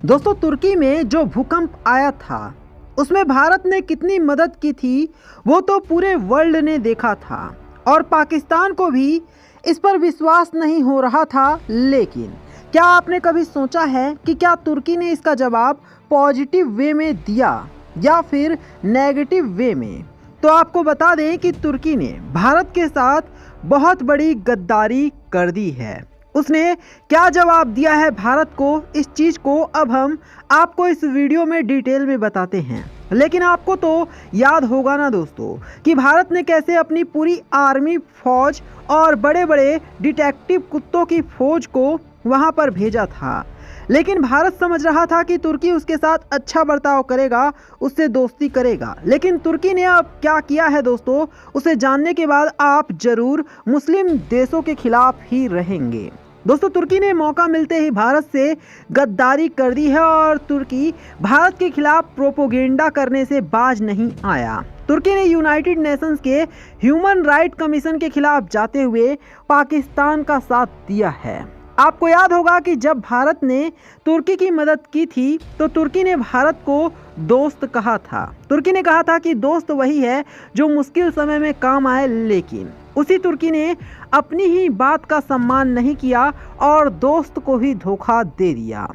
दोस्तों, तुर्की में जो भूकंप आया था उसमें भारत ने कितनी मदद की थी वो तो पूरे वर्ल्ड ने देखा था और पाकिस्तान को भी इस पर विश्वास नहीं हो रहा था। लेकिन क्या आपने कभी सोचा है कि क्या तुर्की ने इसका जवाब पॉजिटिव वे में दिया या फिर नेगेटिव वे में? तो आपको बता दें कि तुर्की ने भारत के साथ बहुत बड़ी गद्दारी कर दी है। उसने क्या जवाब दिया है भारत को, इस चीज़ को अब हम आपको इस वीडियो में डिटेल में बताते हैं। लेकिन आपको तो याद होगा ना दोस्तों कि भारत ने कैसे अपनी पूरी आर्मी, फौज और बड़े बड़े डिटेक्टिव कुत्तों की फौज को वहां पर भेजा था। लेकिन भारत समझ रहा था कि तुर्की उसके साथ अच्छा बर्ताव करेगा, उससे दोस्ती करेगा। लेकिन तुर्की ने अब क्या किया है दोस्तों, उसे जानने के बाद आप जरूर मुस्लिम देशों के खिलाफ ही रहेंगे। दोस्तों, तुर्की ने मौका मिलते ही भारत से गद्दारी कर दी है और तुर्की भारत के खिलाफ प्रोपोगेंडा करने से बाज नहीं आया। तुर्की ने यूनाइटेड नेशंस के ह्यूमन राइट कमीशन के खिलाफ जाते हुए पाकिस्तान का साथ दिया है। आपको याद होगा कि जब भारत ने तुर्की की मदद की थी तो तुर्की ने भारत को दोस्त कहा था। तुर्की ने कहा था कि दोस्त वही है जो मुश्किल समय में काम आए। लेकिन उसी तुर्की ने अपनी ही बात का सम्मान नहीं किया और दोस्त को ही धोखा दे दिया।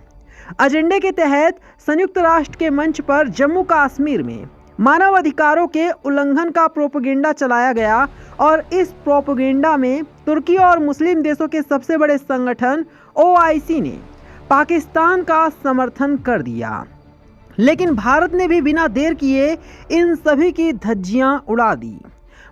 एजेंडे के तहत संयुक्त राष्ट्र के मंच पर जम्मू कश्मीर में मानव अधिकारों के उल्लंघन का प्रोपेगेंडा चलाया गया और इस प्रोपेगेंडा में तुर्की और मुस्लिम देशों के सबसे बड़े संगठन OIC ने पाकिस्तान का समर्थन कर दिया। लेकिन भारत ने भी बिना देर किए इन सभी की धज्जियां उड़ा दी।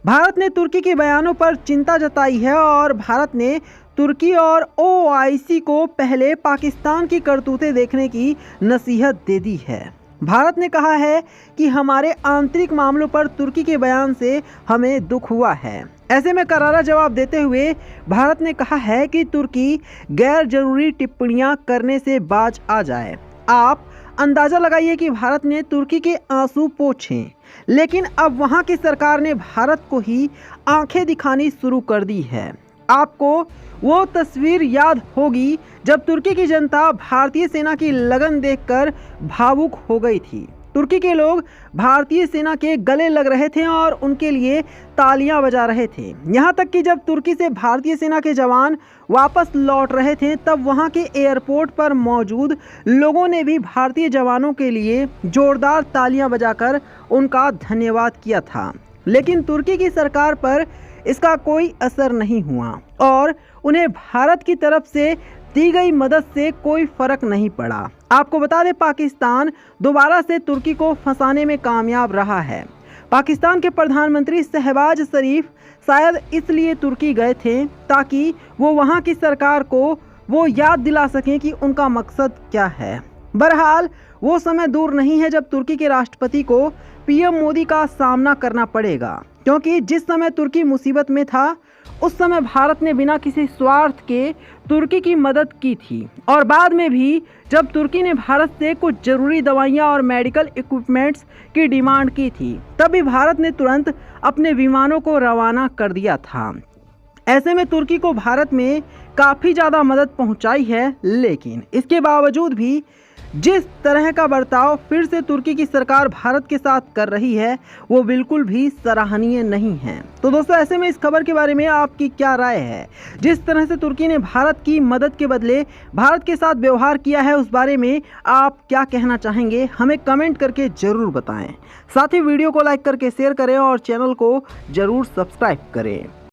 भारत ने तुर्की के बयानों पर चिंता जताई है और भारत ने तुर्की और OIC को पहले पाकिस्तान की करतूतें देखने की नसीहत दे दी है। भारत ने कहा है कि हमारे आंतरिक मामलों पर तुर्की के बयान से हमें दुख हुआ है। ऐसे में करारा जवाब देते हुए भारत ने कहा है कि तुर्की गैर जरूरी टिप्पणियां करने से बाज आ जाए। आप अंदाजा लगाइए कि भारत ने तुर्की के आंसू पोंछे, लेकिन अब वहां की सरकार ने भारत को ही आंखें दिखानी शुरू कर दी है। आपको वो तस्वीर याद होगी जब तुर्की की जनता भारतीय सेना की लगन देखकर भावुक हो गई थी। तुर्की के लोग भारतीय सेना के गले लग रहे थे और उनके लिए तालियां बजा रहे थे। यहाँ तक कि जब तुर्की से भारतीय सेना के जवान वापस लौट रहे थे तब वहाँ के एयरपोर्ट पर मौजूद लोगों ने भी भारतीय जवानों के लिए जोरदार तालियां बजाकर उनका धन्यवाद किया था। लेकिन तुर्की की सरकार पर इसका कोई असर नहीं हुआ और उन्हें भारत की तरफ से दी गई मदद से कोई फर्क नहीं पड़ा। आपको बता दें, पाकिस्तान दोबारा से तुर्की को फंसाने में कामयाब रहा है। पाकिस्तान के प्रधानमंत्री शहबाज शरीफ शायद इसलिए तुर्की गए थे ताकि वो वहाँ की सरकार को वो याद दिला सकें कि उनका मकसद क्या है। बहरहाल वो समय दूर नहीं है जब तुर्की के राष्ट्रपति को PM मोदी का सामना करना पड़ेगा, क्योंकि जिस समय तुर्की मुसीबत में था उस समय भारत ने बिना किसी स्वार्थ के तुर्की की मदद की थी और बाद में भी जब तुर्की ने भारत से कुछ जरूरी दवाइयां और मेडिकल इक्विपमेंट्स की डिमांड की थी तब भी भारत ने तुरंत अपने विमानों को रवाना कर दिया था। ऐसे में तुर्की को भारत में काफ़ी ज़्यादा मदद पहुंचाई है। लेकिन इसके बावजूद भी जिस तरह का बर्ताव फिर से तुर्की की सरकार भारत के साथ कर रही है वो बिल्कुल भी सराहनीय नहीं है। तो दोस्तों, ऐसे में इस खबर के बारे में आपकी क्या राय है? जिस तरह से तुर्की ने भारत की मदद के बदले भारत के साथ व्यवहार किया है उस बारे में आप क्या कहना चाहेंगे? हमें कमेंट करके जरूर बताएं। साथ ही वीडियो को लाइक करके शेयर करें और चैनल को जरूर सब्सक्राइब करें।